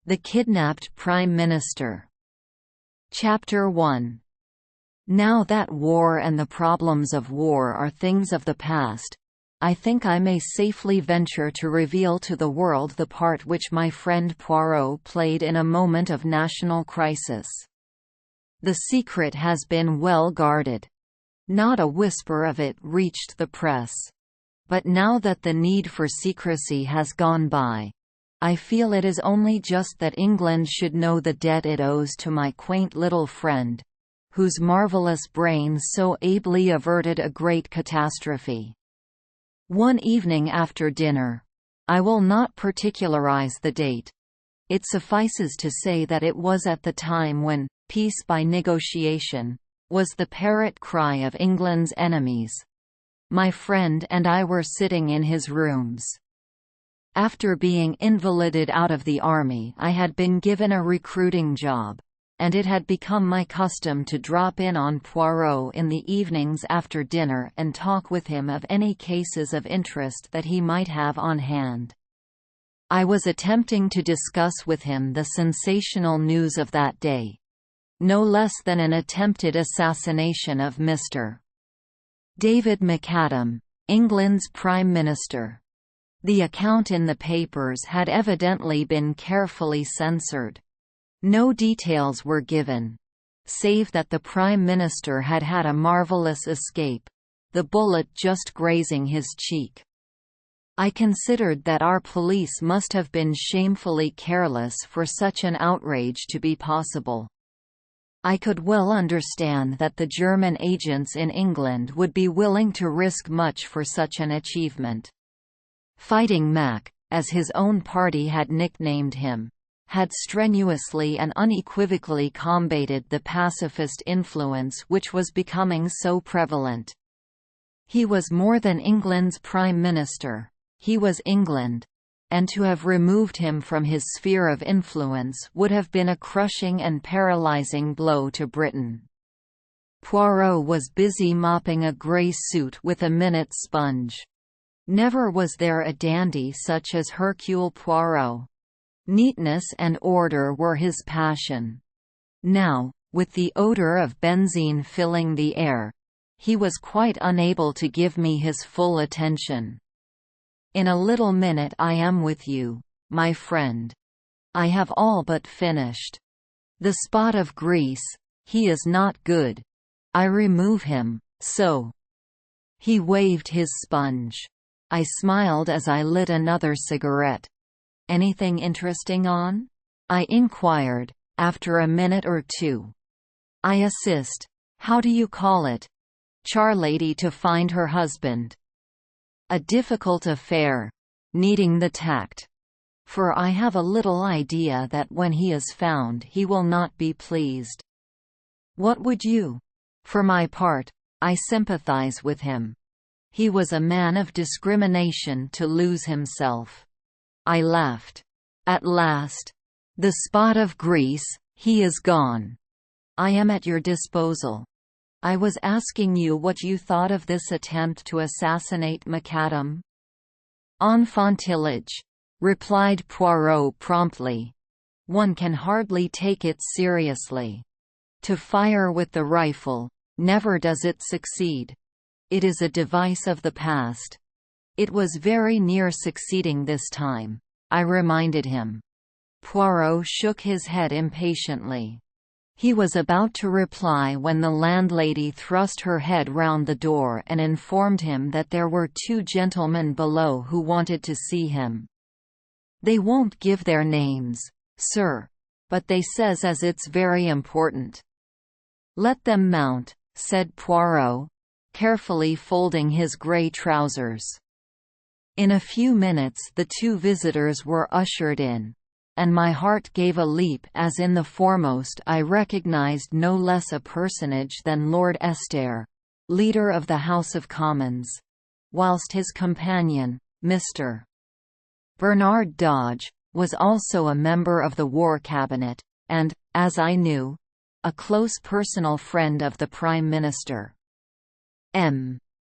The Kidnapped Prime Minister. Chapter 1. Now that war and the problems of war are things of the past, I think I may safely venture to reveal to the world the part which my friend Poirot played in a moment of national crisis. The secret has been well guarded. Not a whisper of it reached the press. But now that the need for secrecy has gone by, I feel it is only just that England should know the debt it owes to my quaint little friend, whose marvellous brains so ably averted a great catastrophe. One evening after dinner—I will not particularize the date. It suffices to say that it was at the time when "peace by negotiation" was the parrot cry of England's enemies. My friend and I were sitting in his rooms. After being invalided out of the army, I had been given a recruiting job, and it had become my custom to drop in on Poirot in the evenings after dinner and talk with him of any cases of interest that he might have on hand. I was attempting to discuss with him the sensational news of that day. No less than an attempted assassination of Mr. David McAdam, England's Prime Minister. The account in the papers had evidently been carefully censored. No details were given, save that the Prime Minister had had a marvellous escape, the bullet just grazing his cheek. I considered that our police must have been shamefully careless for such an outrage to be possible. I could well understand that the German agents in England would be willing to risk much for such an achievement. Fighting Mac, as his own party had nicknamed him, had strenuously and unequivocally combated the pacifist influence which was becoming so prevalent. He was more than England's Prime Minister, he was England, and to have removed him from his sphere of influence would have been a crushing and paralysing blow to Britain. Poirot was busy mopping a grey suit with a minute sponge. Never was there a dandy such as Hercule Poirot. Neatness and order were his passion. Now, with the odour of benzene filling the air, he was quite unable to give me his full attention. "In a little minute I am with you, my friend. I have all but finished. The spot of grease, he is not good. I remove him, so." He waved his sponge. I smiled as I lit another cigarette. "Anything interesting on?" I inquired, after a minute or two. "I assist. How do you call it? Charlady to find her husband. A difficult affair, needing the tact. For I have a little idea that when he is found he will not be pleased. What would you? For my part, I sympathize with him. He was a man of discrimination to lose himself." I laughed. "At last. The spot of grease, he is gone. I am at your disposal. I was asking you what you thought of this attempt to assassinate McAdam." "Enfantillage," replied Poirot promptly. "One can hardly take it seriously. To fire with the rifle, never does it succeed. It is a device of the past. It was very near succeeding this time," I reminded him. Poirot shook his head impatiently. He was about to reply when the landlady thrust her head round the door and informed him that there were two gentlemen below who wanted to see him. "They won't give their names, sir, but they says as it's very important." "Let them mount," said Poirot, carefully folding his grey trousers. In a few minutes the two visitors were ushered in, and my heart gave a leap as in the foremost I recognized no less a personage than Lord Estair, leader of the House of Commons, whilst his companion, Mr. Bernard Dodge, was also a member of the War Cabinet, and, as I knew, a close personal friend of the Prime Minister.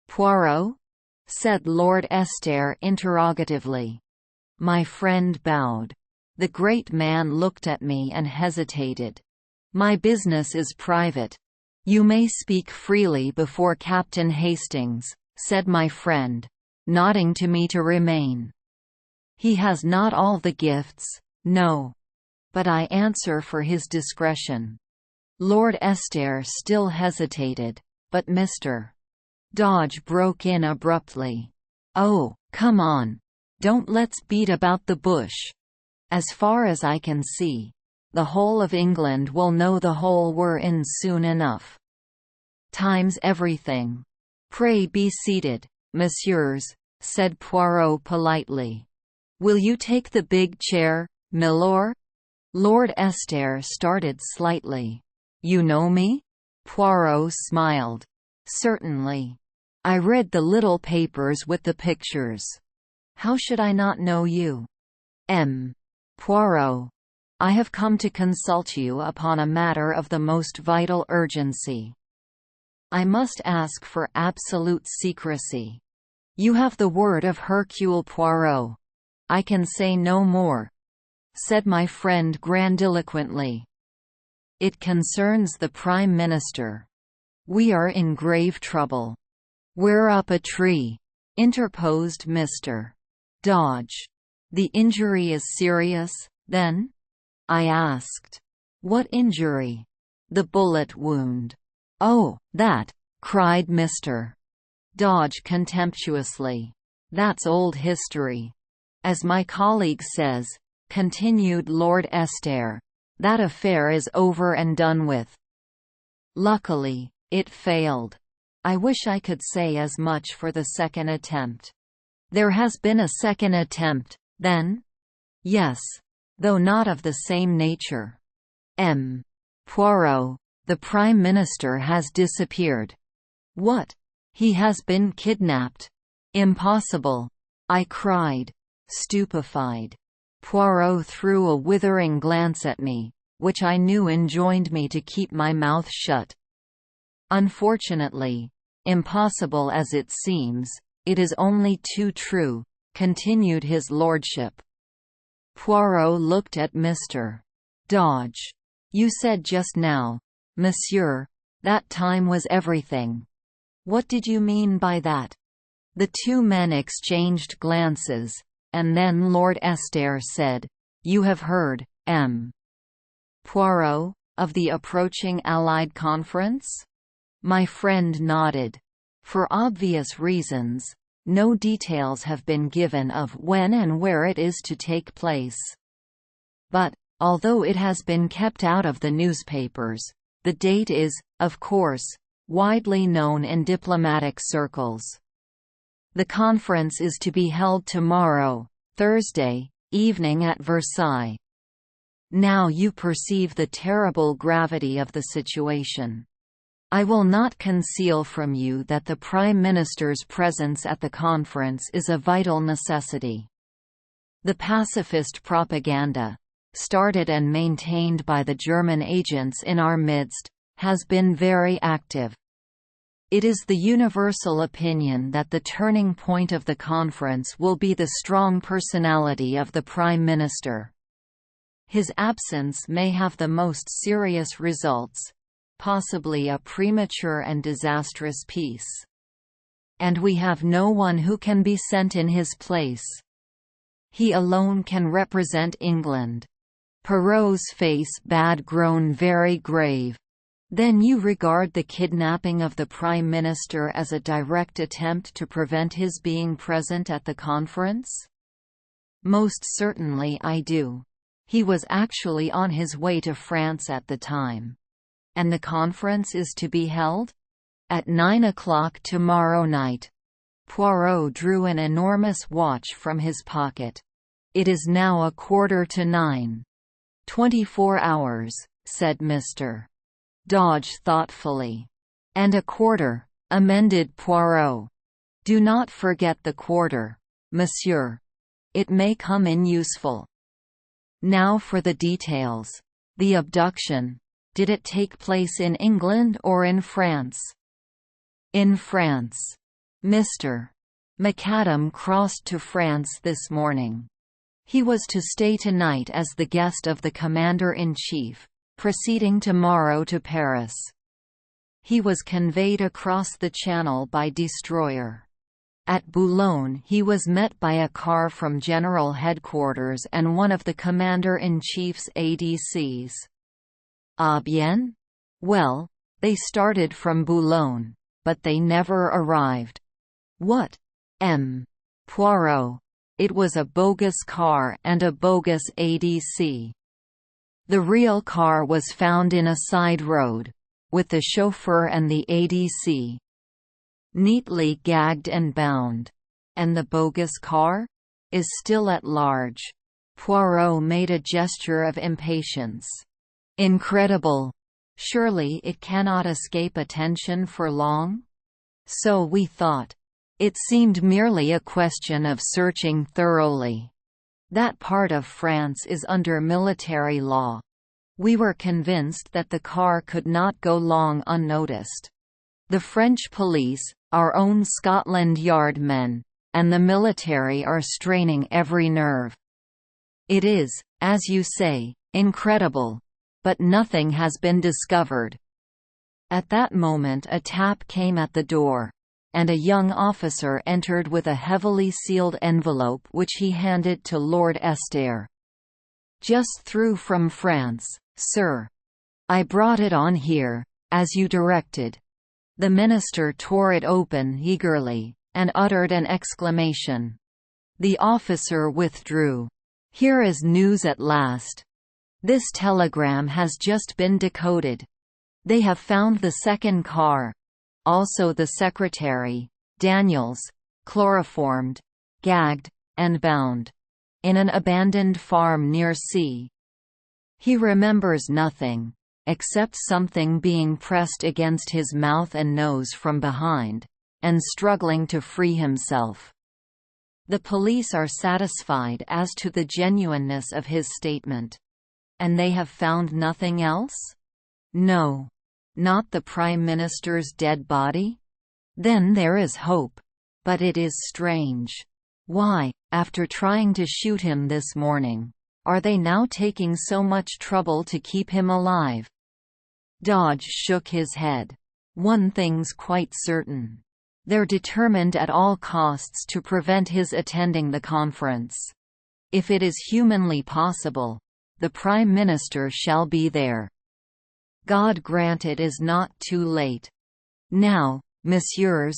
Poirot?" said Lord Estair interrogatively. My friend bowed. The great man looked at me and hesitated. "My business is private. You may speak freely before Captain Hastings," said my friend, nodding to me to remain. "He has not all the gifts, no. But I answer for his discretion." Lord Estair still hesitated, but Mr. Dodge broke in abruptly. "Oh, come on. Don't let's beat about the bush. As far as I can see, the whole of England will know the hole we're in soon enough. Time's everything. Pray be seated, messieurs," said Poirot politely. "Will you take the big chair, milor?" Lord Estair started slightly. "You know me?" Poirot smiled. "Certainly. I read the little papers with the pictures. How should I not know you?" "Poirot. I have come to consult you upon a matter of the most vital urgency. I must ask for absolute secrecy. You have the word of Hercule Poirot. I can say no more," said my friend grandiloquently. "It concerns the Prime Minister. We are in grave trouble." "We're up a tree," interposed Mr. Dodge. "The injury is serious, then?" I asked. "What injury?" "The bullet wound." "Oh, that!" cried Mr. Dodge contemptuously. "That's old history. As my colleague says," continued Lord Estair, "that affair is over and done with. Luckily, it failed. I wish I could say as much for the second attempt." "There has been a second attempt, then?" "Yes. Though not of the same nature. Poirot, the Prime Minister has disappeared." "What? He has been kidnapped?" "Impossible!" I cried, stupefied. Poirot threw a withering glance at me, which I knew enjoined me to keep my mouth shut. "Unfortunately, impossible as it seems, it is only too true," continued his lordship. Poirot looked at Mr. Dodge. "You said just now, monsieur, that time was everything. What did you mean by that?" The two men exchanged glances, and then Lord Estair said, "You have heard, Poirot, of the approaching Allied conference?" My friend nodded. "For obvious reasons, no details have been given of when and where it is to take place. But, although it has been kept out of the newspapers, the date is, of course, widely known in diplomatic circles. The conference is to be held tomorrow, Thursday, evening at Versailles. Now you perceive the terrible gravity of the situation. I will not conceal from you that the Prime Minister's presence at the conference is a vital necessity. The pacifist propaganda, started and maintained by the German agents in our midst, has been very active. It is the universal opinion that the turning point of the conference will be the strong personality of the Prime Minister. His absence may have the most serious results, possibly a premature and disastrous peace. And we have no one who can be sent in his place. He alone can represent England." Poirot's face had grown very grave. "Then you regard the kidnapping of the Prime Minister as a direct attempt to prevent his being present at the conference?" "Most certainly I do. He was actually on his way to France at the time." "And the conference is to be held?" "At 9 o'clock tomorrow night." Poirot drew an enormous watch from his pocket. "It is now 9:15. 24 hours," said Mr. Dodge thoughtfully. "And a quarter," amended Poirot. "Do not forget the quarter, monsieur. It may come in useful. Now for the details. The abduction. Did it take place in England or in France?" "In France. Mr. McAdam crossed to France this morning." He was to stay tonight as the guest of the Commander-in-Chief, proceeding tomorrow to Paris. He was conveyed across the Channel by destroyer. At Boulogne he was met by a car from General Headquarters and one of the Commander-in-Chief's ADCs. Ah bien? Well, they started from Boulogne, but they never arrived. What? Poirot. It was a bogus car and a bogus ADC. The real car was found in a side road, with the chauffeur and the ADC neatly gagged and bound. And the bogus car? Is still at large. Poirot made a gesture of impatience. Incredible! Surely it cannot escape attention for long? So we thought. It seemed merely a question of searching thoroughly. That part of France is under military law. We were convinced that the car could not go long unnoticed. The French police, our own Scotland Yard men, and the military are straining every nerve. It is, as you say, incredible. But nothing has been discovered. At that moment a tap came at the door, and a young officer entered with a heavily sealed envelope which he handed to Lord Estair. "Just through from France, sir. I brought it on here, as you directed." The minister tore it open eagerly, and uttered an exclamation. The officer withdrew. "Here is news at last. This telegram has just been decoded. They have found the second car. Also the secretary, Daniels, chloroformed, gagged, and bound. In an abandoned farm near C. He remembers nothing, except something being pressed against his mouth and nose from behind, and struggling to free himself. The police are satisfied as to the genuineness of his statement. And they have found nothing else? No. Not the Prime Minister's dead body? Then there is hope. But it is strange. Why, after trying to shoot him this morning, are they now taking so much trouble to keep him alive? Dodge shook his head. One thing's quite certain. They're determined at all costs to prevent his attending the conference. If it is humanly possible, the Prime Minister shall be there. God grant it is not too late. Now, messieurs,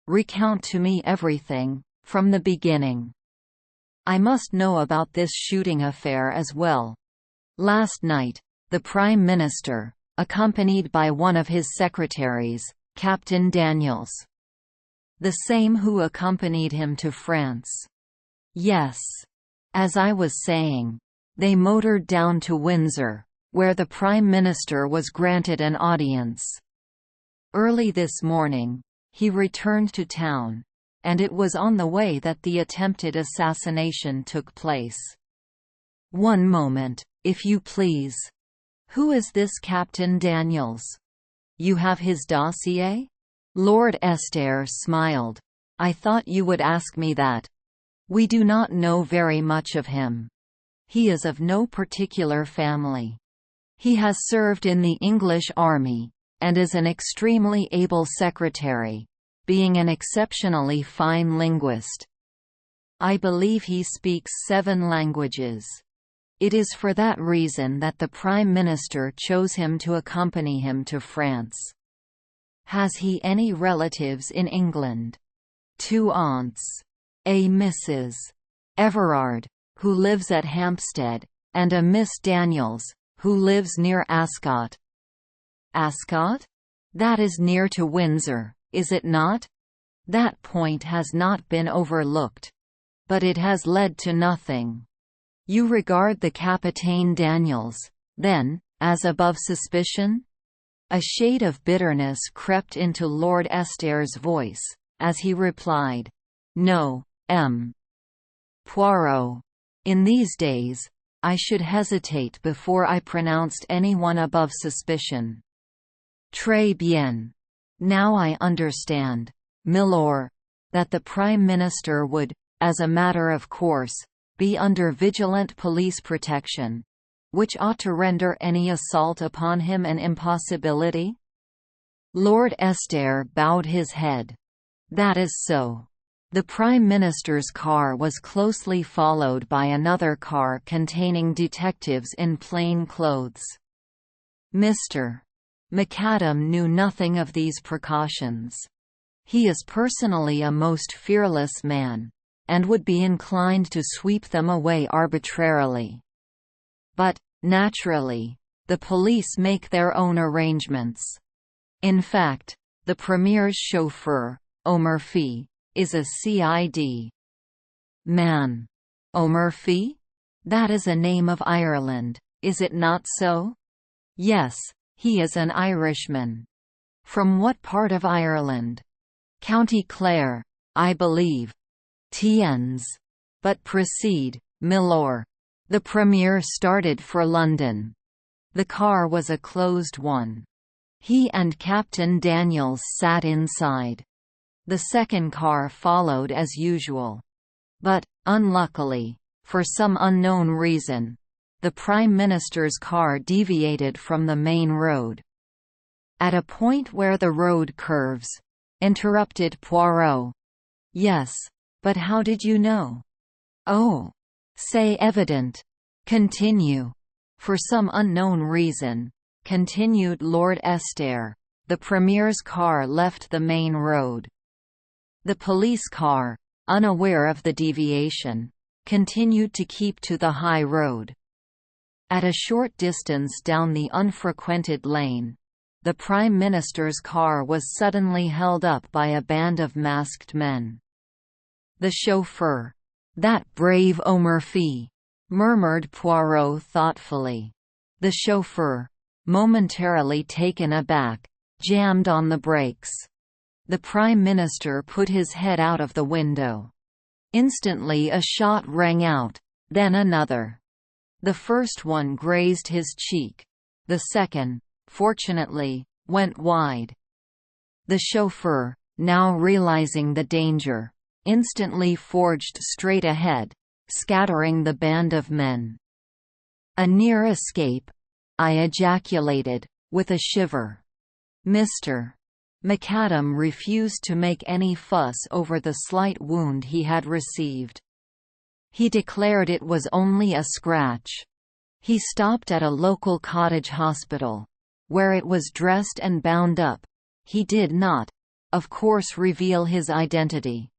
recount to me everything, from the beginning. I must know about this shooting affair as well. Last night, the Prime Minister, accompanied by one of his secretaries, Captain Daniels. The same who accompanied him to France. Yes. As I was saying, they motored down to Windsor, where the Prime Minister was granted an audience. Early this morning, he returned to town, and it was on the way that the attempted assassination took place. One moment, if you please. Who is this Captain Daniels? You have his dossier? Lord Estair smiled. I thought you would ask me that. We do not know very much of him. He is of no particular family. He has served in the English army, and is an extremely able secretary, being an exceptionally fine linguist. I believe he speaks 7 languages. It is for that reason that the Prime Minister chose him to accompany him to France. Has he any relatives in England? 2 aunts. A Mrs. Everard, who lives at Hampstead, and a Miss Daniels, who lives near Ascot. Ascot? That is near to Windsor, is it not? That point has not been overlooked. But it has led to nothing. You regard the Capitaine Daniels, then, as above suspicion? A shade of bitterness crept into Lord Estair's voice, as he replied, No, Poirot. In these days, I should hesitate before I pronounced anyone above suspicion. Très bien. Now I understand, milord, that the Prime Minister would, as a matter of course, be under vigilant police protection, which ought to render any assault upon him an impossibility?" Lord Estair bowed his head. "That is so." The Prime Minister's car was closely followed by another car containing detectives in plain clothes. Mr. McAdam knew nothing of these precautions. He is personally a most fearless man, and would be inclined to sweep them away arbitrarily. But, naturally, the police make their own arrangements. In fact, the Premier's chauffeur, Omer Fee, is a CID man. Omer Fee? That is a name of Ireland, is it not so? Yes, he is an Irishman. From what part of Ireland? County Clare, I believe. Tiens. But proceed, milor. The Premier started for London. The car was a closed one. He and Captain Daniels sat inside. The second car followed as usual. But, unluckily, for some unknown reason, the Prime Minister's car deviated from the main road. "At a point where the road curves," interrupted Poirot. "Yes, but how did you know?" "Oh, c'est evident. Continue." "For some unknown reason," continued Lord Estair, "the Premier's car left the main road. The police car, unaware of the deviation, continued to keep to the high road. At a short distance down the unfrequented lane, the Prime Minister's car was suddenly held up by a band of masked men. The chauffeur, that brave Omer Fee," murmured Poirot thoughtfully. The chauffeur, momentarily taken aback, jammed on the brakes. The Prime Minister put his head out of the window. Instantly a shot rang out, then another. The first one grazed his cheek. The second, fortunately, went wide. The chauffeur, now realizing the danger, instantly forged straight ahead, scattering the band of men. "A near escape," I ejaculated, with a shiver. Mr. McAdam refused to make any fuss over the slight wound he had received. He declared it was only a scratch. He stopped at a local cottage hospital, where it was dressed and bound up. He did not, of course, reveal his identity.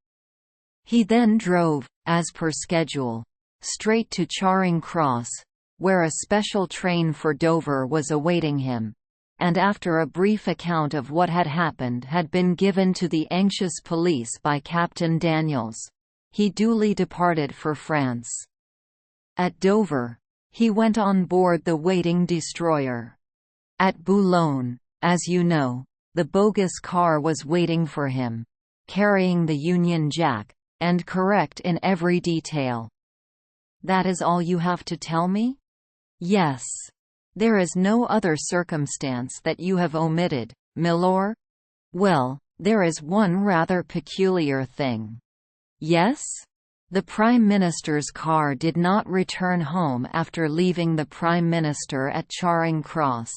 He then drove, as per schedule, straight to Charing Cross, where a special train for Dover was awaiting him, and after a brief account of what had been given to the anxious police by Captain Daniels, he duly departed for France. At Dover, he went on board the waiting destroyer. At Boulogne, as you know, the bogus car was waiting for him, carrying the Union Jack, and correct in every detail. That is all you have to tell me? Yes. There is no other circumstance that you have omitted, milor? Well, there is one rather peculiar thing. Yes? The Prime Minister's car did not return home after leaving the Prime Minister at Charing Cross.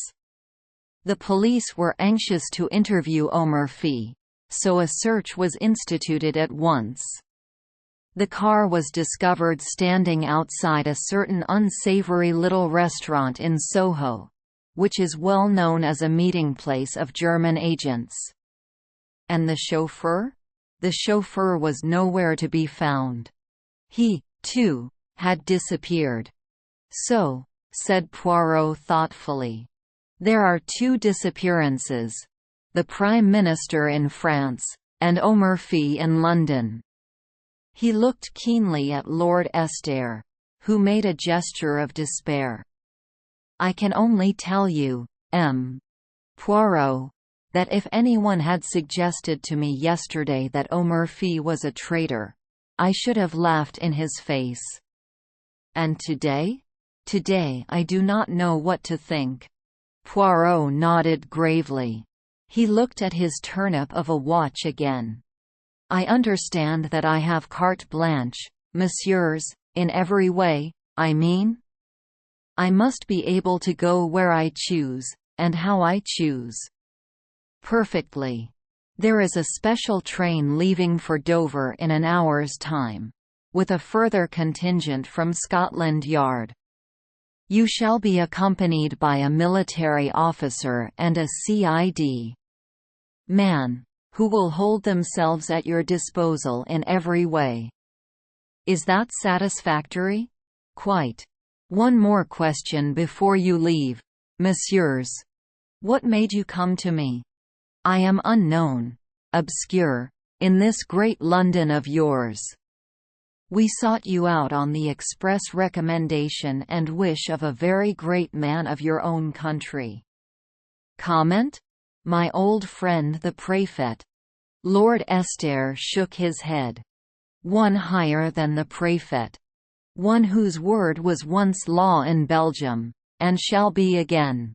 The police were anxious to interview Omer Fee, so a search was instituted at once. The car was discovered standing outside a certain unsavory little restaurant in Soho, which is well known as a meeting place of German agents. And the chauffeur? The chauffeur was nowhere to be found. He, too, had disappeared. So, said Poirot thoughtfully, there are two disappearances: the Prime Minister in France, and Omer Fee in London. He looked keenly at Lord Estair, who made a gesture of despair. I can only tell you, M. Poirot, that if anyone had suggested to me yesterday that Omer Fee was a traitor, I should have laughed in his face. And today? Today I do not know what to think. Poirot nodded gravely. He looked at his turnip of a watch again. I understand that I have carte blanche, messieurs, In every way, I mean? I must be able to go where I choose, and how I choose. Perfectly. There is a special train leaving for Dover in an hour's time, with a further contingent from Scotland Yard. You shall be accompanied by a military officer and a CID man, who will hold themselves at your disposal in every way. Is that satisfactory? Quite. One more question before you leave, messieurs. What made you come to me? I am unknown, obscure, in this great London of yours. We sought you out on the express recommendation and wish of a very great man of your own country. Comment? My old friend the Préfet. Lord Estair shook his head. One higher than the Préfet. One whose word was once law in Belgium, and shall be again.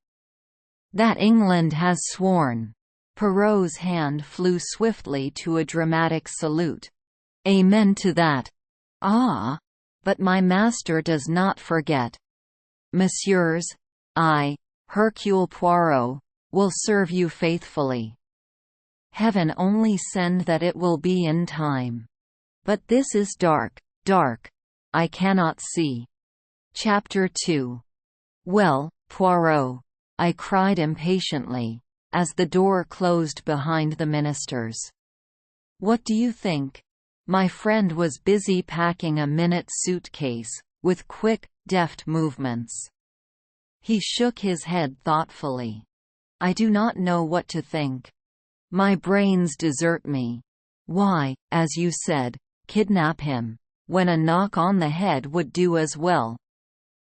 That England has sworn. Perrault's hand flew swiftly to a dramatic salute. Amen to that. Ah! But my master does not forget. Messieurs, I, Hercule Poirot, will serve you faithfully. Heaven only send that it will be in time. But this is dark, dark. I cannot see. Chapter 2. Well, Poirot, I cried impatiently, as the door closed behind the ministers. What do you think? My friend was busy packing a minute suitcase, with quick, deft movements. He shook his head thoughtfully. I do not know what to think. My brains desert me. Why, as you said, kidnap him, when a knock on the head would do as well?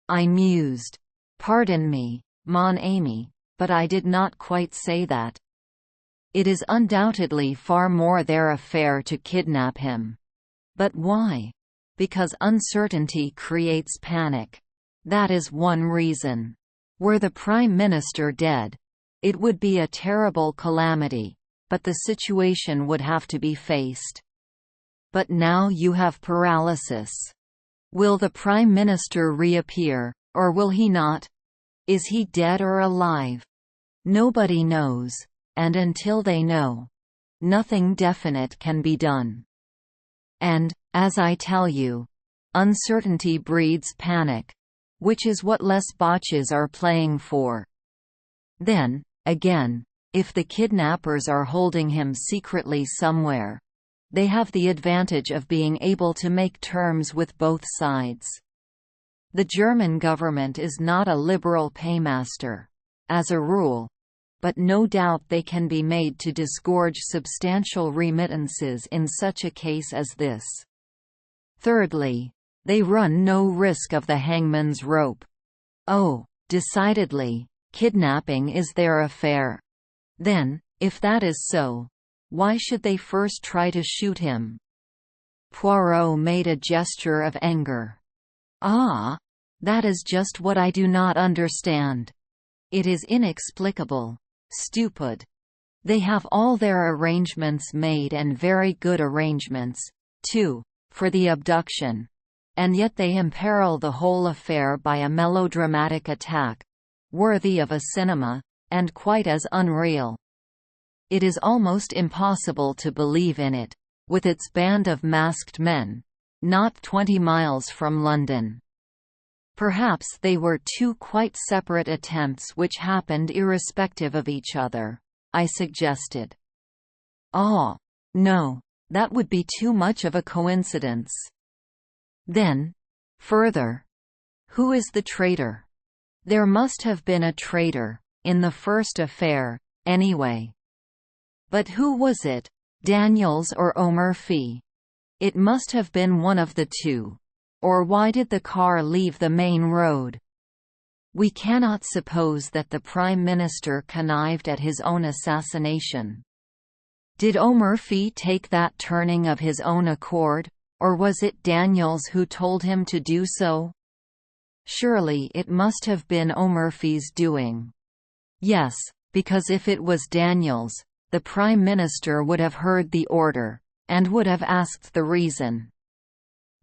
I mused. Pardon me, mon ami, but I did not quite say that. It is undoubtedly far more their affair to kidnap him. But why? Because uncertainty creates panic. That is one reason. Were the Prime Minister dead, it would be a terrible calamity, but the situation would have to be faced. But now you have paralysis. Will the Prime Minister reappear, or will he not? Is he dead or alive? Nobody knows, and until they know, nothing definite can be done. And, as I tell you, uncertainty breeds panic, which is what Les Botches are playing for. Then, again, if the kidnappers are holding him secretly somewhere, they have the advantage of being able to make terms with both sides. The German government is not a liberal paymaster, as a rule, but no doubt they can be made to disgorge substantial remittances in such a case as this. Thirdly, they run no risk of the hangman's rope. Oh, decidedly, kidnapping is their affair. Then, if that is so, why should they first try to shoot him? Poirot made a gesture of anger. Ah! That is just what I do not understand. It is inexplicable. Stupid. They have all their arrangements made, and very good arrangements, too, for the abduction. And yet they imperil the whole affair by a melodramatic attack, worthy of a cinema, and quite as unreal. It is almost impossible to believe in it, with its band of masked men, not 20 miles from London. Perhaps they were two quite separate attempts which happened irrespective of each other, I suggested. Oh, no, that would be too much of a coincidence. Then, further, who is the traitor? There must have been a traitor, in the first affair, anyway. But who was it, Daniels or O'Murphy? It must have been one of the two. Or why did the car leave the main road? We cannot suppose that the Prime Minister connived at his own assassination. Did O'Murphy take that turning of his own accord, or was it Daniels who told him to do so? Surely it must have been O'Murphy's doing. Yes, because if it was Daniels, the Prime Minister would have heard the order, and would have asked the reason.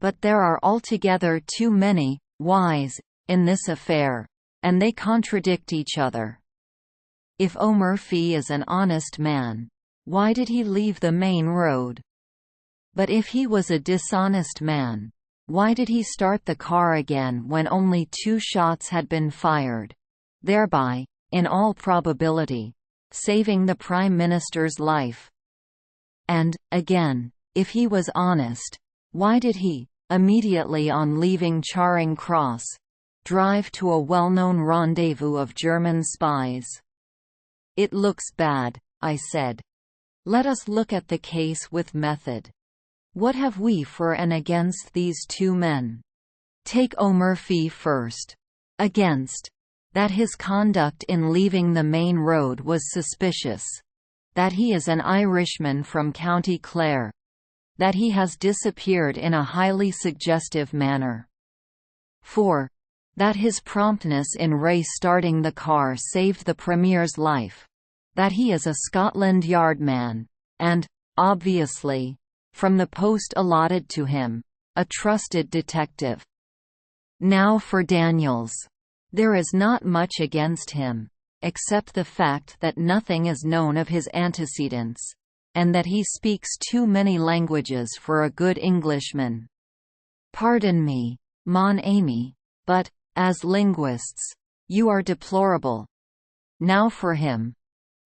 But there are altogether too many whys in this affair, and they contradict each other. If O'Murphy is an honest man, why did he leave the main road? But if he was a dishonest man, why did he start the car again when only 2 shots had been fired, thereby, in all probability, saving the Prime Minister's life? And, again, if he was honest, why did he, immediately on leaving Charing Cross, drive to a well-known rendezvous of German spies? "It looks bad," I said. "Let us look at the case with method. What have we for and against these 2 men? Take O'Murphy first. Against: that his conduct in leaving the main road was suspicious, that he is an Irishman from County Clare, that he has disappeared in a highly suggestive manner. 4. That his promptness in restarting the car saved the Premier's life, that he is a Scotland Yard man, and, obviously, from the post allotted to him, a trusted detective. Now for Daniels. There is not much against him, except the fact that nothing is known of his antecedents, and that he speaks too many languages for a good Englishman. Pardon me, mon ami, but, as linguists, you are deplorable. Now for him.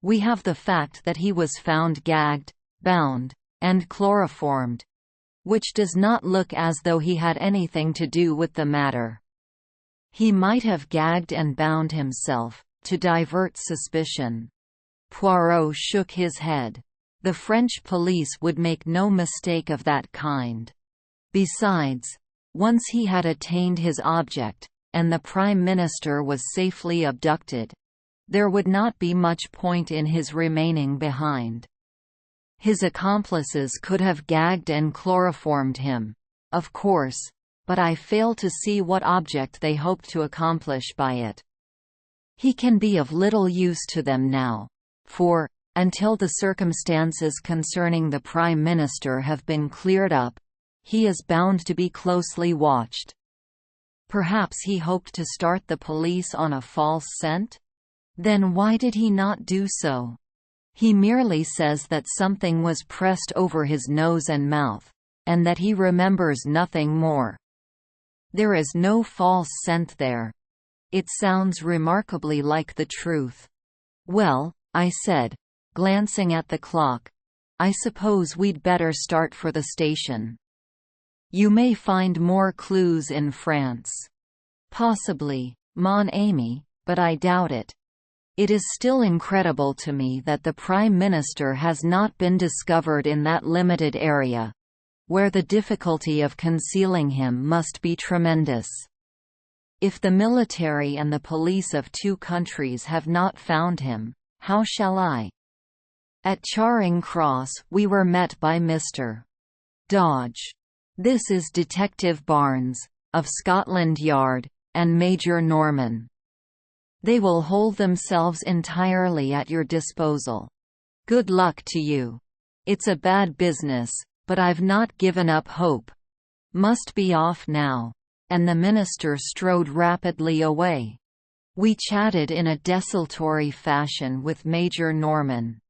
We have the fact that he was found gagged, bound, and chloroformed, which does not look as though he had anything to do with the matter. He might have gagged and bound himself, to divert suspicion. Poirot shook his head. The French police would make no mistake of that kind. Besides, once he had attained his object, and the Prime Minister was safely abducted, there would not be much point in his remaining behind. His accomplices could have gagged and chloroformed him, of course, but I fail to see what object they hoped to accomplish by it. He can be of little use to them now, for, until the circumstances concerning the Prime Minister have been cleared up, he is bound to be closely watched. Perhaps he hoped to start the police on a false scent? Then why did he not do so? He merely says that something was pressed over his nose and mouth, and that he remembers nothing more. There is no false scent there. It sounds remarkably like the truth. Well, I said, glancing at the clock, I suppose we'd better start for the station. You may find more clues in France. Possibly, mon ami, but I doubt it. It is still incredible to me that the Prime Minister has not been discovered in that limited area, where the difficulty of concealing him must be tremendous. If the military and the police of 2 countries have not found him, how shall I? At Charing Cross we were met by Mr. Dodge. This is Detective Barnes, of Scotland Yard, and Major Norman. They will hold themselves entirely at your disposal. Good luck to you. It's a bad business, but I've not given up hope. Must be off now." And the minister strode rapidly away. We chatted in a desultory fashion with Major Norman.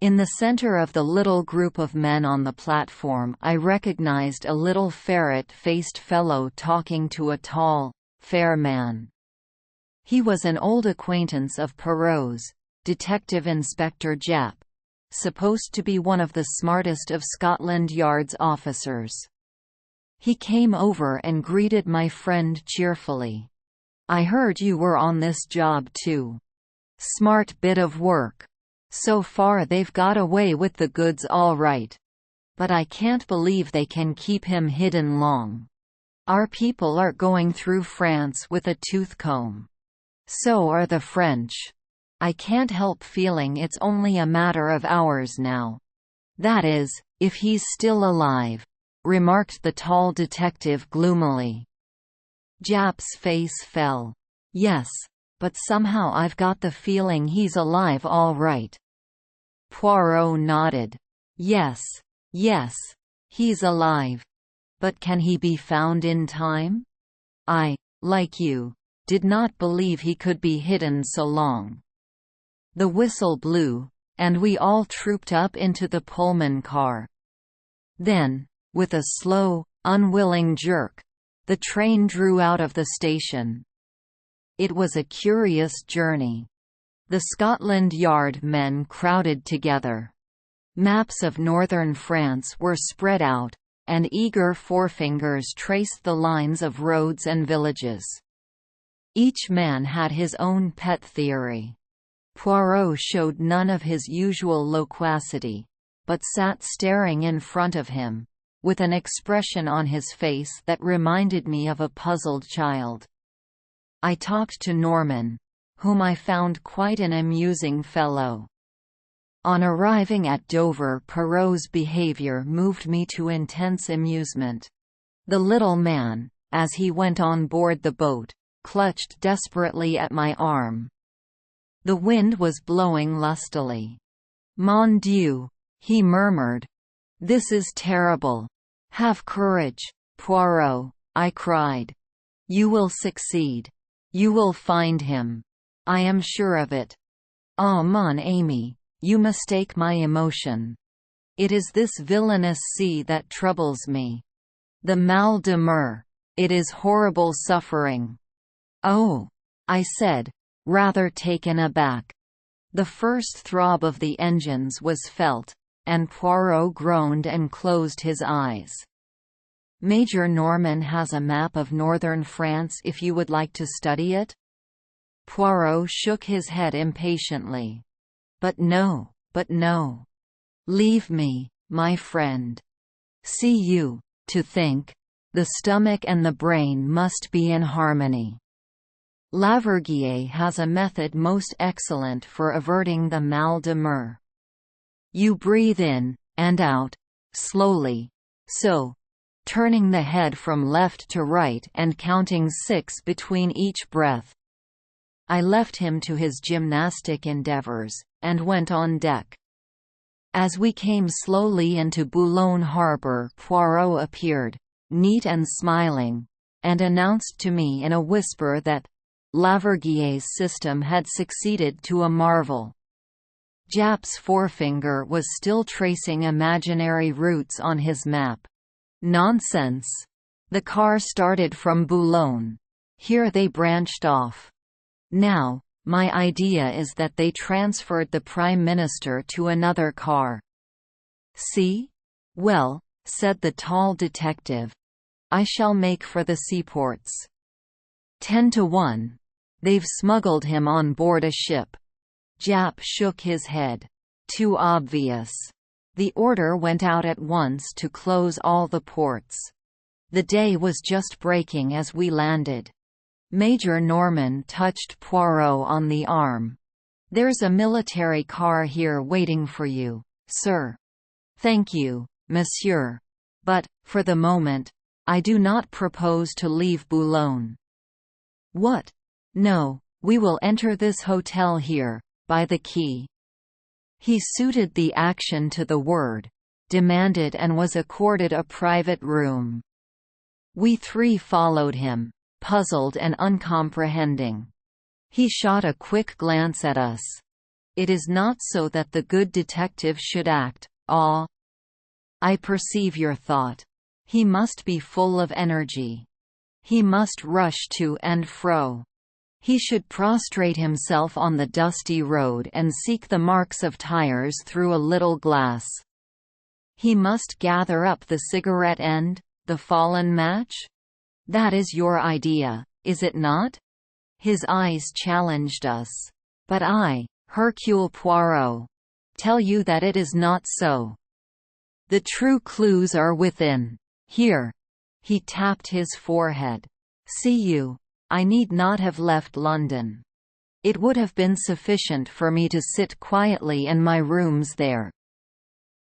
In the center of the little group of men on the platform I recognized a little ferret-faced fellow talking to a tall, fair man. He was an old acquaintance of Poirot's, Detective Inspector Japp, supposed to be one of the smartest of Scotland Yard's officers. He came over and greeted my friend cheerfully. "I heard you were on this job too. Smart bit of work. So far they've got away with the goods all right. But I can't believe they can keep him hidden long. Our people are going through France with a tooth comb. So are the French. I can't help feeling it's only a matter of hours now. That is, if he's still alive," remarked the tall detective gloomily. Japp's face fell. "Yes, but somehow I've got the feeling he's alive all right." Poirot nodded. Yes, he's alive. But can he be found in time? I, like you, did not believe he could be hidden so long. The whistle blew, and we all trooped up into the Pullman car. Then, with a slow, unwilling jerk, the train drew out of the station. It was a curious journey. The Scotland Yard men crowded together. Maps of northern France were spread out, and eager forefingers traced the lines of roads and villages. Each man had his own pet theory. Poirot showed none of his usual loquacity, but sat staring in front of him, with an expression on his face that reminded me of a puzzled child. I talked to Norman, whom I found quite an amusing fellow. On arriving at Dover, Poirot's behavior moved me to intense amusement. The little man, as he went on board the boat, clutched desperately at my arm. The wind was blowing lustily. "Mon Dieu," he murmured. "This is terrible. Have courage, Poirot," I cried. "You will succeed. You will find him. I am sure of it. Ah, mon ami, you mistake my emotion. It is this villainous sea that troubles me. The mal de mer. It is horrible suffering." "Oh," I said, rather taken aback. The first throb of the engines was felt, and Poirot groaned and closed his eyes. "Major Norman has a map of northern France if you would like to study it?" Poirot shook his head impatiently. But no. Leave me, my friend. See you, to think. The stomach and the brain must be in harmony. Laverguier has a method most excellent for averting the mal de mer. You breathe in, and out, slowly, so, turning the head from left to right and counting 6 between each breath. I left him to his gymnastic endeavors, and went on deck. As we came slowly into Boulogne harbour, Poirot appeared, neat and smiling, and announced to me in a whisper that Laverguier's system had succeeded to a marvel. Japp's forefinger was still tracing imaginary routes on his map. Nonsense! The car started from Boulogne. Here they branched off. Now, my idea is that they transferred the Prime Minister to another car. "See? Well," said the tall detective. "I shall make for the seaports. 10 to 1. They've smuggled him on board a ship." Japp shook his head. "Too obvious. The order went out at once to close all the ports. The day was just breaking as we landed." Major Norman touched Poirot on the arm. "There's a military car here waiting for you, sir." "Thank you, monsieur. But, for the moment, I do not propose to leave Boulogne." "What? No, we will enter this hotel here, by the quay." He suited the action to the word, demanded and was accorded a private room. We 3 followed him, puzzled and uncomprehending. He shot a quick glance at us. It is not so that the good detective should act, "Ah, I perceive your thought. He must be full of energy. He must rush to and fro. He should prostrate himself on the dusty road and seek the marks of tires through a little glass. He must gather up the cigarette end, the fallen match? That is your idea, is it not?" His eyes challenged us. But I, Hercule Poirot, tell you that it is not so. The true clues are within. Here. He tapped his forehead. See you. I need not have left London. It would have been sufficient for me to sit quietly in my rooms there.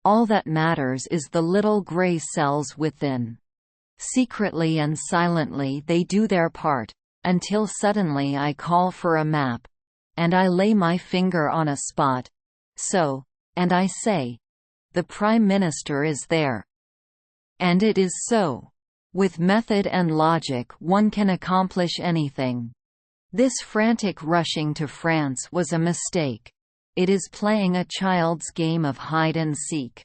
All that matters is the little grey cells within. Secretly and silently they do their part, until suddenly I call for a map. And I lay my finger on a spot. So, and I say, "The Prime Minister is there." And it is so. With method and logic one can accomplish anything. This frantic rushing to France was a mistake. It is playing a child's game of hide and seek.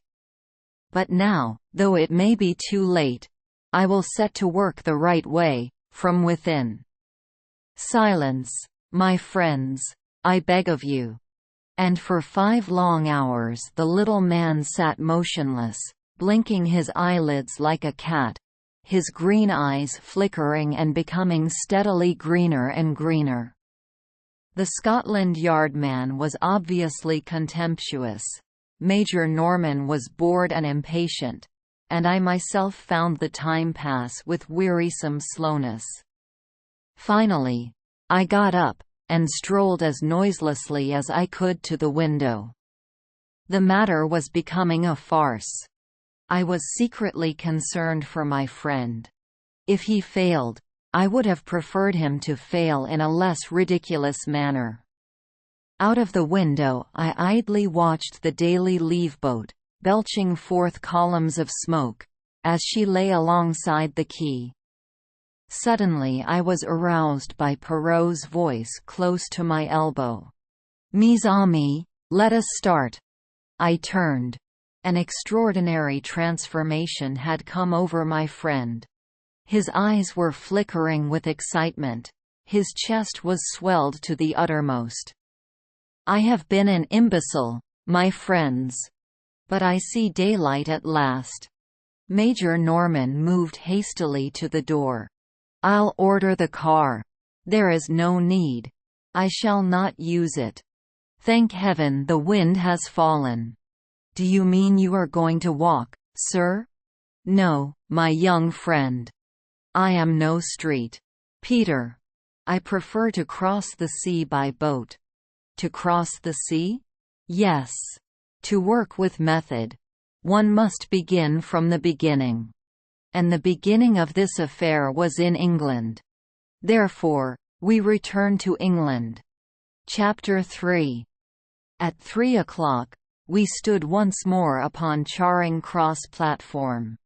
But now, though it may be too late, I will set to work the right way, from within. Silence, my friends, I beg of you. And for 5 long hours the little man sat motionless, blinking his eyelids like a cat, his green eyes flickering and becoming steadily greener and greener. The Scotland Yard man was obviously contemptuous. Major Norman was bored and impatient, and I myself found the time pass with wearisome slowness. Finally, I got up, and strolled as noiselessly as I could to the window. The matter was becoming a farce. I was secretly concerned for my friend. If he failed, I would have preferred him to fail in a less ridiculous manner. Out of the window I idly watched the Daily Leave boat, belching forth columns of smoke, as she lay alongside the quay. Suddenly I was aroused by Perrault's voice close to my elbow. "Mes amis, let us start." I turned. An extraordinary transformation had come over my friend. His eyes were flickering with excitement. His chest was swelled to the uttermost. "I have been an imbecile, my friends. But I see daylight at last." Major Norman moved hastily to the door. "I'll order the car. There is no need. I shall not use it. Thank heaven the wind has fallen." "Do you mean you are going to walk, sir?" "No, my young friend. I am no street Peter. I prefer to cross the sea by boat." "To cross the sea?" "Yes. To work with method. One must begin from the beginning. And the beginning of this affair was in England. Therefore, we return to England." Chapter 3. At 3 o'clock, we stood once more upon Charing Cross platform.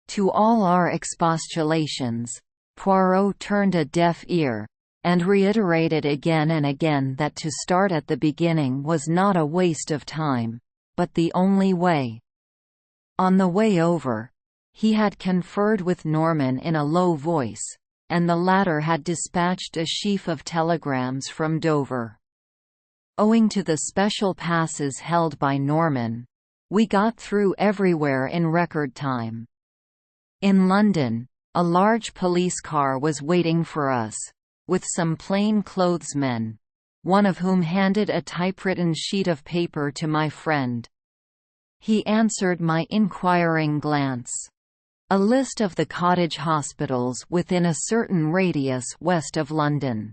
To all our expostulations, Poirot turned a deaf ear, and reiterated again and again that to start at the beginning was not a waste of time, but the only way. On the way over, he had conferred with Norman in a low voice, and the latter had dispatched a sheaf of telegrams from Dover. Owing to the special passes held by Norman, we got through everywhere in record time. In London, a large police car was waiting for us, with some plain-clothes men, one of whom handed a typewritten sheet of paper to my friend. He answered my inquiring glance. A list of the cottage hospitals within a certain radius west of London.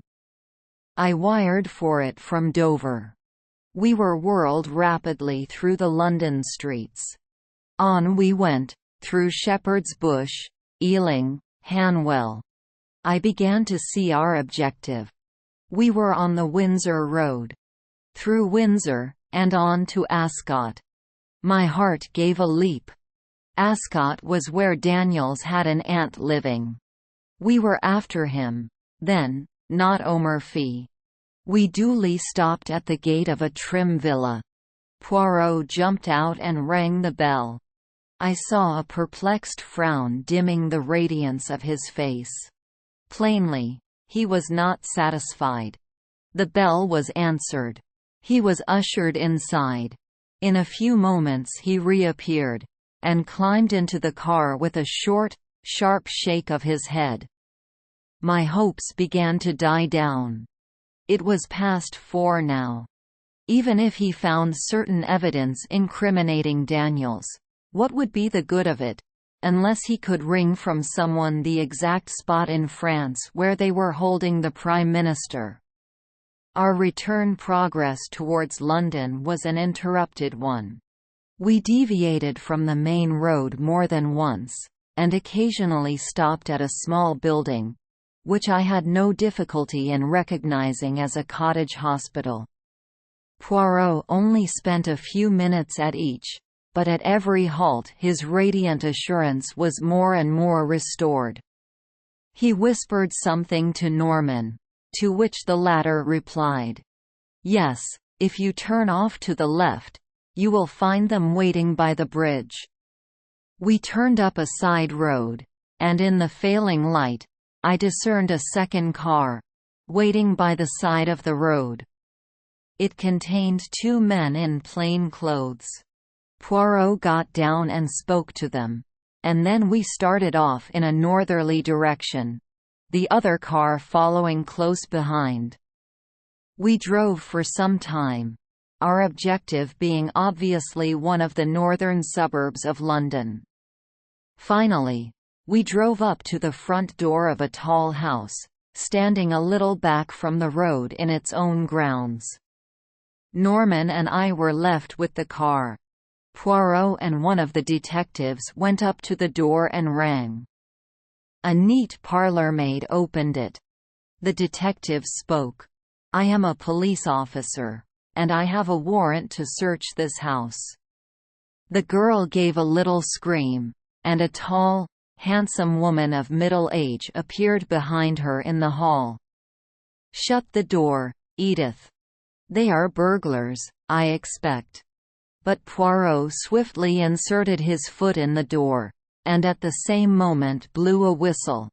I wired for it from Dover. We were whirled rapidly through the London streets. On we went, through Shepherd's Bush, Ealing, Hanwell. I began to see our objective. We were on the Windsor Road. Through Windsor, and on to Ascot. My heart gave a leap. Ascot was where Daniels had an aunt living. We were after him, then, not Omerfee. We duly stopped at the gate of a trim villa. Poirot jumped out and rang the bell. I saw a perplexed frown dimming the radiance of his face. Plainly, he was not satisfied. The bell was answered. He was ushered inside. In a few moments he reappeared, and climbed into the car with a short, sharp shake of his head. My hopes began to die down. It was past 4 now. Even if he found certain evidence incriminating Daniels, what would be the good of it, unless he could wring from someone the exact spot in France where they were holding the Prime Minister? Our return progress towards London was an interrupted one. We deviated from the main road more than once, and occasionally stopped at a small building, which I had no difficulty in recognizing as a cottage hospital. Poirot only spent a few minutes at each, but at every halt his radiant assurance was more and more restored. He whispered something to Norman, to which the latter replied, "Yes, if you turn off to the left, you will find them waiting by the bridge." We turned up a side road, and in the failing light, I discerned a second car, waiting by the side of the road. It contained two men in plain clothes. Poirot got down and spoke to them, and then we started off in a northerly direction, the other car following close behind. We drove for some time, our objective being obviously one of the northern suburbs of London. Finally, we drove up to the front door of a tall house, standing a little back from the road in its own grounds. Norman and I were left with the car. Poirot and one of the detectives went up to the door and rang. A neat parlour-maid opened it. The detective spoke. "I am a police officer, and I have a warrant to search this house." The girl gave a little scream, and a tall, handsome woman of middle age appeared behind her in the hall. "Shut the door, Edith. They are burglars, I expect." But Poirot swiftly inserted his foot in the door, and at the same moment blew a whistle.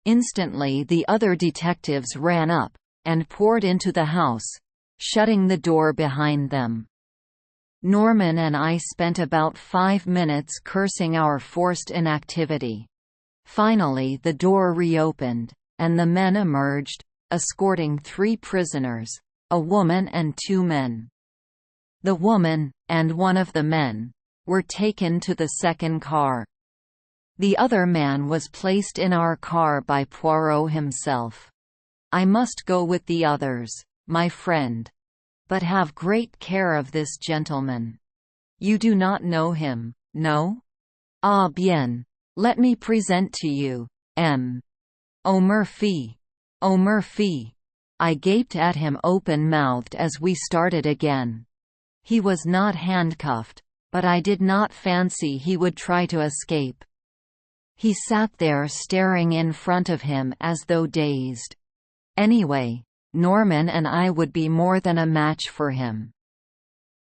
Instantly the other detectives ran up, and poured into the house, shutting the door behind them. Norman and I spent about 5 minutes cursing our forced inactivity. Finally the door reopened, and the men emerged, escorting 3 prisoners, a woman and 2 men. The woman, and one of the men, were taken to the second car. The other man was placed in our car by Poirot himself. "I must go with the others, my friend. But have great care of this gentleman. You do not know him, no? Ah bien. Let me present to you, M. O'Murphy. O'Murphy." I gaped at him open-mouthed as we started again. He was not handcuffed, but I did not fancy he would try to escape. He sat there staring in front of him as though dazed. Anyway, Norman and I would be more than a match for him.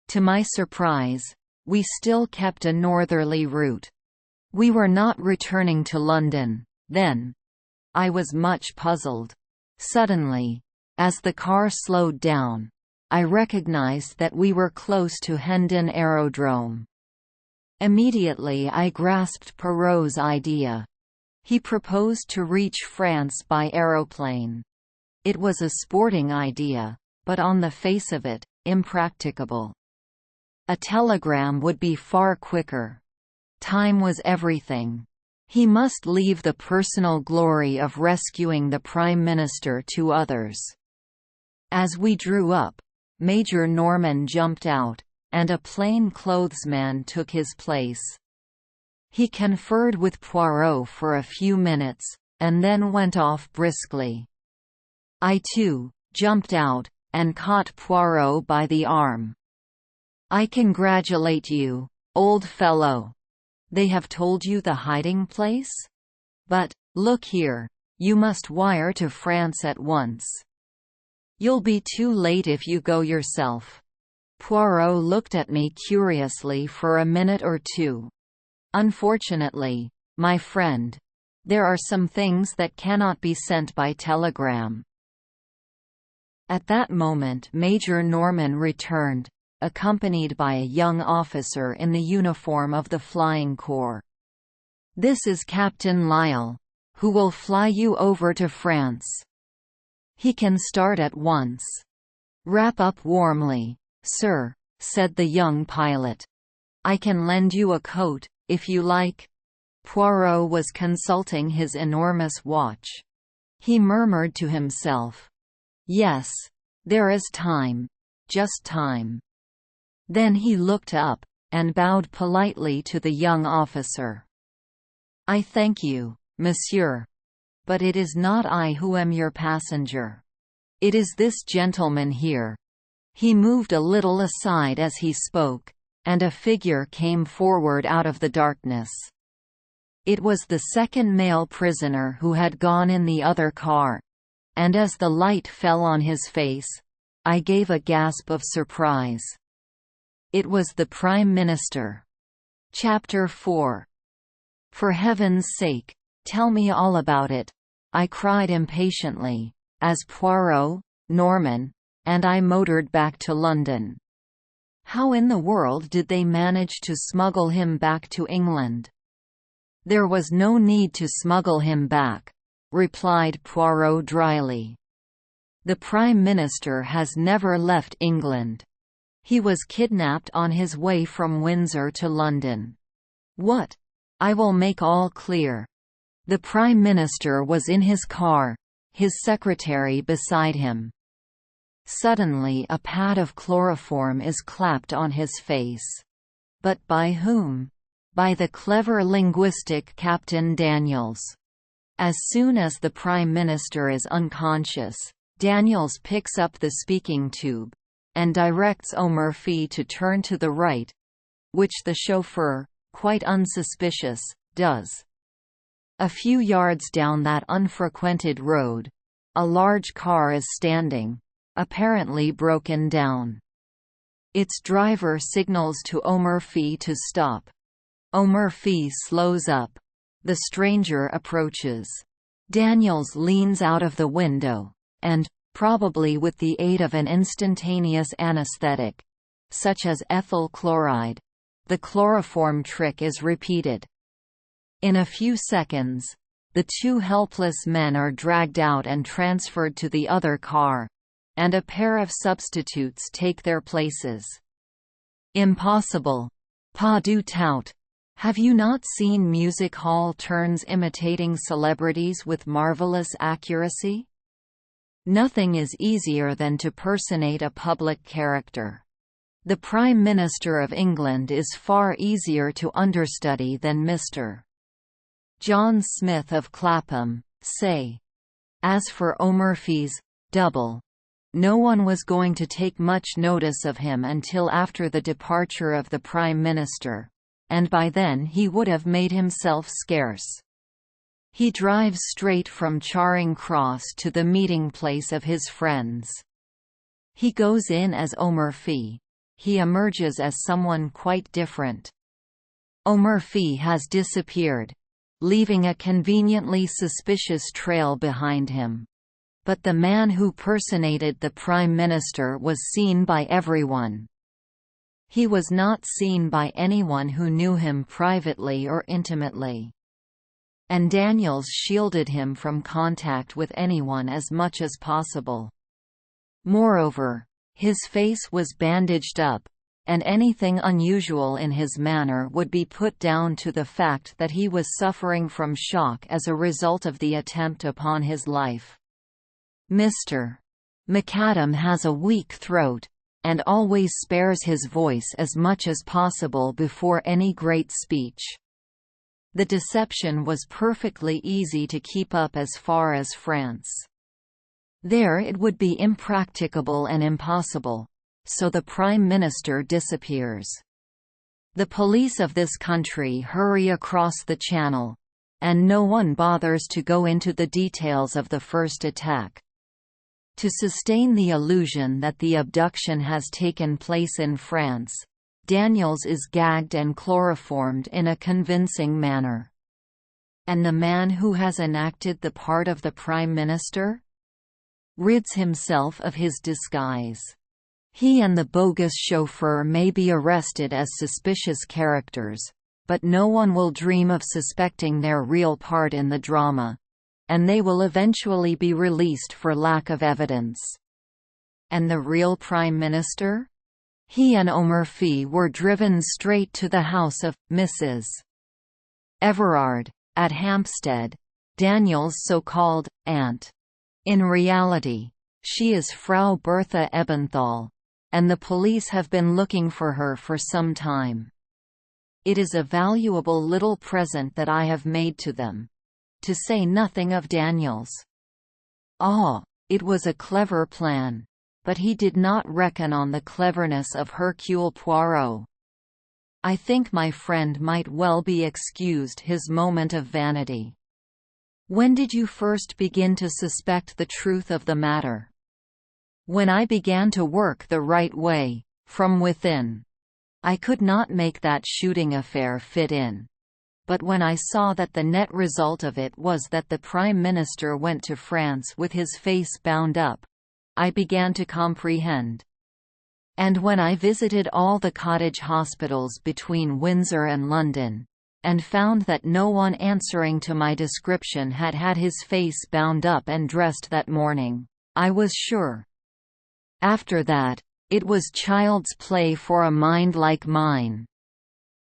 To my surprise, we still kept a northerly route. We were not returning to London, then. I was much puzzled. Suddenly, as the car slowed down, I recognized that we were close to Hendon Aerodrome. Immediately I grasped Poirot's idea. He proposed to reach France by aeroplane. It was a sporting idea, but on the face of it, impracticable. A telegram would be far quicker. Time was everything. He must leave the personal glory of rescuing the Prime Minister to others. As we drew up, Major Norman jumped out, and a plain-clothesman took his place. He conferred with Poirot for a few minutes, and then went off briskly. I too jumped out, and caught Poirot by the arm. "I congratulate you, old fellow. They have told you the hiding place? But, look here, you must wire to France at once. You'll be too late if you go yourself." Poirot looked at me curiously for a minute or two. "Unfortunately, my friend, there are some things that cannot be sent by telegram." At that moment Major Norman returned, accompanied by a young officer in the uniform of the Flying Corps. "This is Captain Lyell, who will fly you over to France. He can start at once. Wrap up warmly, sir," said the young pilot. "I can lend you a coat, if you like." Poirot was consulting his enormous watch. He murmured to himself, "Yes, there is time, just time." Then he looked up, and bowed politely to the young officer. "I thank you, monsieur. But it is not I who am your passenger. It is this gentleman here." He moved a little aside as he spoke, and a figure came forward out of the darkness. It was the second male prisoner who had gone in the other car, and as the light fell on his face, I gave a gasp of surprise. It was the Prime Minister. Chapter 4. "For heaven's sake, tell me all about it," I cried impatiently, as Poirot, Norman, and I motored back to London. "How in the world did they manage to smuggle him back to England?" "There was no need to smuggle him back," replied Poirot dryly. "The Prime Minister has never left England. He was kidnapped on his way from Windsor to London." "What? I will make all clear. The Prime Minister was in his car, his secretary beside him. Suddenly a pad of chloroform is clapped on his face. But by whom? By the clever linguistic Captain Daniels. As soon as the Prime Minister is unconscious, Daniels picks up the speaking tube, and directs O'Murphy to turn to the right, which the chauffeur, quite unsuspicious, does. A few yards down that unfrequented road, a large car is standing, apparently broken down. Its driver signals to O'Murphy to stop. O'Murphy slows up. The stranger approaches. Daniels leans out of the window, and, probably with the aid of an instantaneous anesthetic, such as ethyl chloride, the chloroform trick is repeated. In a few seconds, the two helpless men are dragged out and transferred to the other car, and a pair of substitutes take their places. Impossible. Pas du tout. Have you not seen music hall turns imitating celebrities with marvelous accuracy? Nothing is easier than to personate a public character. The Prime Minister of England is far easier to understudy than Mr. John Smith of Clapham, say. As for O'Murphy's double, no one was going to take much notice of him until after the departure of the Prime Minister, and by then he would have made himself scarce. He drives straight from Charing Cross to the meeting place of his friends. He goes in as O'Murphy. He emerges as someone quite different. O'Murphy has disappeared, leaving a conveniently suspicious trail behind him. But the man who personated the Prime Minister was seen by everyone. He was not seen by anyone who knew him privately or intimately. And Daniels shielded him from contact with anyone as much as possible. Moreover, his face was bandaged up, and anything unusual in his manner would be put down to the fact that he was suffering from shock as a result of the attempt upon his life. Mr. McAdam has a weak throat, and always spares his voice as much as possible before any great speech. The deception was perfectly easy to keep up as far as France. There it would be impracticable and impossible, so the Prime Minister disappears. The police of this country hurry across the Channel, and no one bothers to go into the details of the first attack. To sustain the illusion that the abduction has taken place in France, Daniels is gagged and chloroformed in a convincing manner. And the man who has enacted the part of the Prime Minister rids himself of his disguise. He and the bogus chauffeur may be arrested as suspicious characters, but no one will dream of suspecting their real part in the drama, and they will eventually be released for lack of evidence. And the real Prime Minister? He and O'Murphy were driven straight to the house of Mrs. Everard, at Hampstead, Daniel's so-called aunt. In reality, she is Frau Bertha Ebenthal, and the police have been looking for her for some time. It is a valuable little present that I have made to them. To say nothing of Daniels. It was a clever plan. But he did not reckon on the cleverness of Hercule Poirot. I think my friend might well be excused his moment of vanity. When did you first begin to suspect the truth of the matter? When I began to work the right way, from within. I could not make that shooting affair fit in. But when I saw that the net result of it was that the Prime Minister went to France with his face bound up, I began to comprehend. And when I visited all the cottage hospitals between Windsor and London, and found that no one answering to my description had had his face bound up and dressed that morning, I was sure. After that, it was child's play for a mind like mine.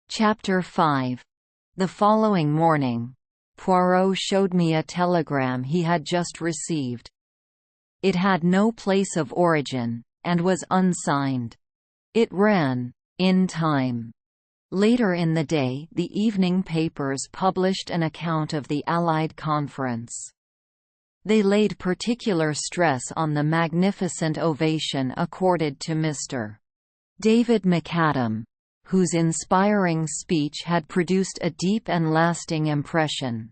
Chapter 5. The following morning, Poirot showed me a telegram he had just received. It had no place of origin, and was unsigned. It ran, "In time." Later in the day, the evening papers published an account of the Allied conference. They laid particular stress on the magnificent ovation accorded to Mr. David McAdam, whose inspiring speech had produced a deep and lasting impression.